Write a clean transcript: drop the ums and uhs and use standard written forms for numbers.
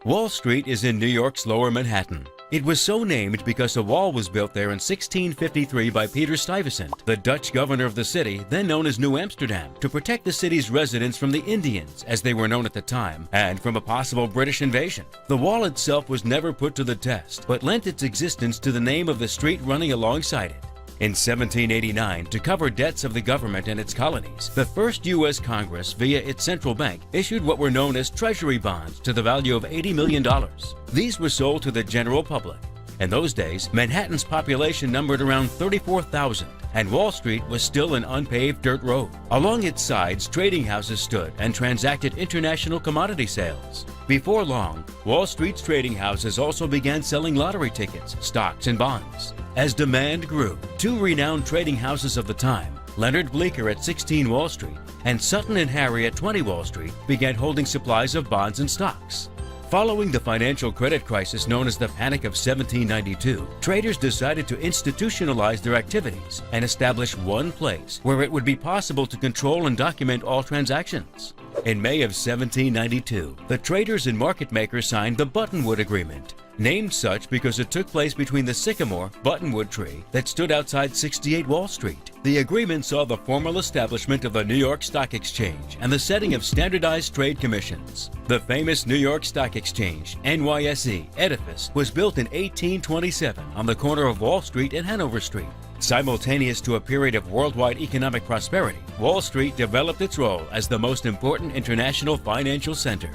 Wall Street is in New York's Lower Manhattan. It was so named because a wall was built there in 1653 by Peter Stuyvesant, the Dutch governor of the city, then known as New Amsterdam, to protect the city's residents from the Indians, as they were known at the time, and from a possible British invasion. The wall itself was never put to the test, but lent its existence to the name of the street running alongside it. In 1789, to cover debts of the government and its colonies, the first U.S. Congress, via its central bank, issued what were known as treasury bonds to the value of $80 million. These were sold to the general public. In those days, Manhattan's population numbered around 34,000, and Wall Street was still an unpaved dirt road. Along its sides, trading houses stood and transacted international commodity sales. Before long, Wall Street's trading houses also began selling lottery tickets, stocks, and bonds. As demand grew, two renowned trading houses of the time, Leonard Bleecker at 16 Wall Street and Sutton and Harry at 20 Wall Street, began holding supplies of bonds and stocks. Following the financial credit crisis known as the Panic of 1792, traders decided to institutionalize their activities and establish one place where it would be possible to control and document all transactions. In May of 1792, the traders and market makers signed the Buttonwood Agreement, named such because it took place between the sycamore buttonwood tree that stood outside 68 Wall Street. The agreement saw the formal establishment of the New York Stock Exchange and the setting of standardized trade commissions. The famous New York Stock Exchange, NYSE, edifice was built in 1827 on the corner of Wall Street and Hanover Street. Simultaneous to a period of worldwide economic prosperity, Wall Street developed its role as the most important international financial center.